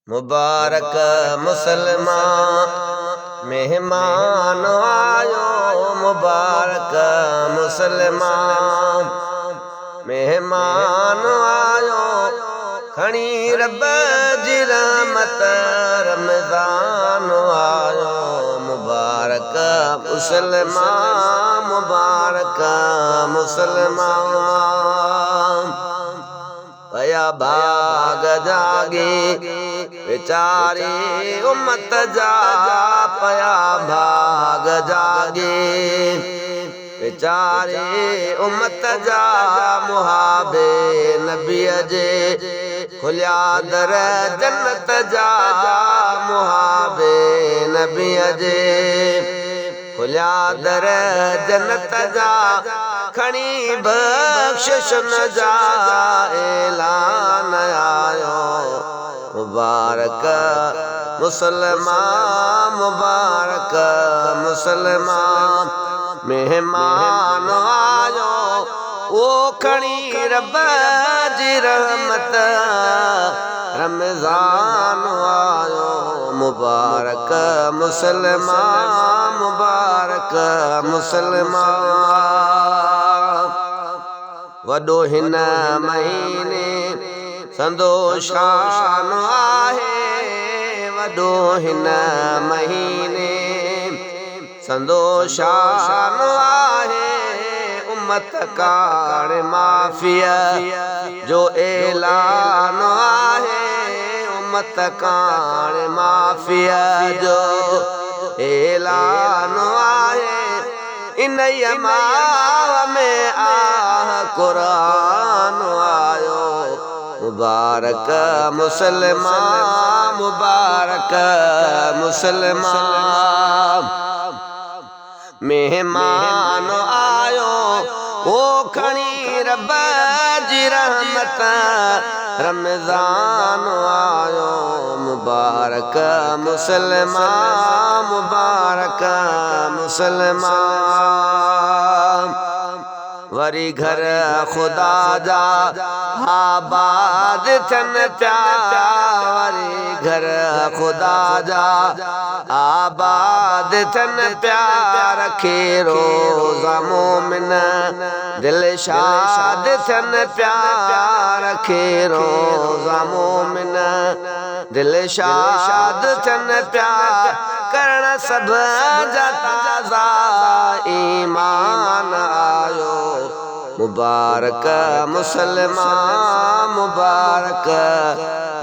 मुबारक मुसलमान मेहमान आयो, मुबारक मुसलमान मेहमान आयो। खणी रब जी रहमत रमज़ान आयो, मुबारक मुसलमान मुबारक मुसलमान। पया भाग जागे बेचारी उम्मत जा, पया भाग जागे बेचारी उम्मत जा। मुहाबे नबी जे खुलिया दर जन्नत जा, मुहाबे नबी जे खुलिया दर जन्नत जा। खणी बख्शिश न जा ऐलान आयो, मुबारक मुसलमान मुबारक मुसलमान मेहमान आयो। ओ खणी रब जी रहमत रमज़ान आयो, मुबारक मुसलमान मुबारक मुसलमान। वॾो हिन महीने संदो शान आहे, वॾो हिन महीने संदो शान आहे। उम्मत काण माफ़िया जो ऐलान आहे, उम्मत काण माफ़िया जो ऐलान आहे। इन माह में कुरान आयो, मुबारक मुसलमान मुबारक मुसलमान मेहमान आयो। ओ खणी रब जी रहमत रमज़ान आयो, मुबारक मुसलमान मुबारक मुसलमान। वरी घर खुदा जा आबाद थन प्या, वरी घर खुदा जा आबाद थन प्या। रखे रोज़ा मोमिन दिल शाद थन प्या, रखे रोज़ा मोमिन दिल शाद थन प्या। करण सब जा ताज़ा ईमान आयो, मुबारक मुसलमान मुबारक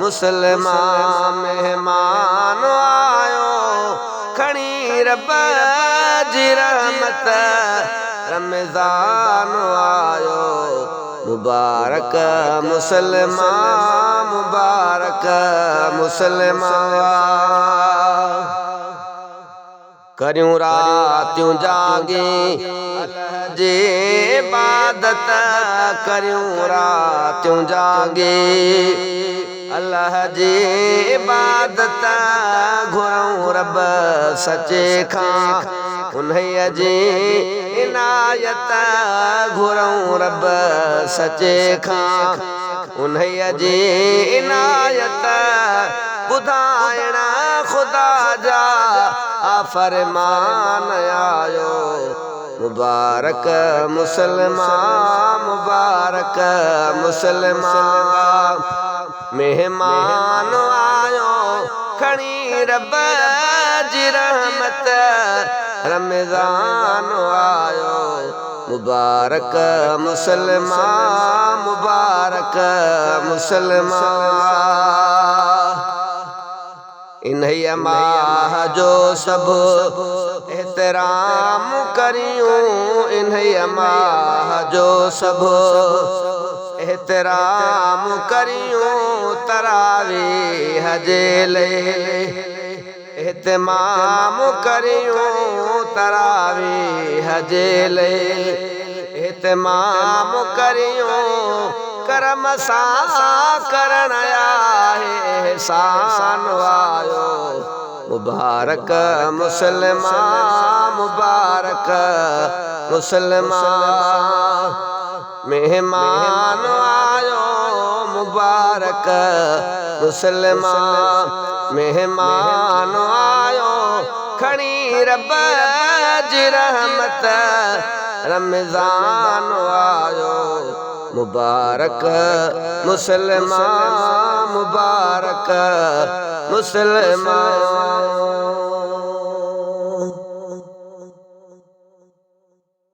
मुसलमान मेहमान आयो। खणी रब जी रहमत रमज़ान आयो, मुबारक मुसलमान मुबारक मुसलमान। करियूं रातियूं जागे जे इबादत, करियूं रातियूं जागे अल्लाह जी इबादत। घुरूं रब सचे खां उन्हीअ जी इनायत, घुरूं रब सचे खां उन्हीअ जी इनायत। ॿुधाइण ख़ुदा जा फरमान आयो, मुबारक मुसलमान मुबारक मुसलमान मेहमान आयो। खणी रब जी रहमत रमज़ान आयो, मुबारक मुसलमान मुबारक मुसलमान। इन्हीअ माह जो सभु एहतराम करियूं, इन्हीअ माह जो सभु एहतराम करियूं। तरावीह जे लैले एहतमाम करियूं, तरावीह जे लैले एहतमाम करियूं। करम सां करण आहे एहसान आयो, मुबारक मुसलमान मुबारक मुसलमान मेहमान आयो। मुबारक मुसलमान मेहमान आयो खणी रब जी रहमत रमज़ान आयो मुबारक मुसलमान मुबारक मुसलमान।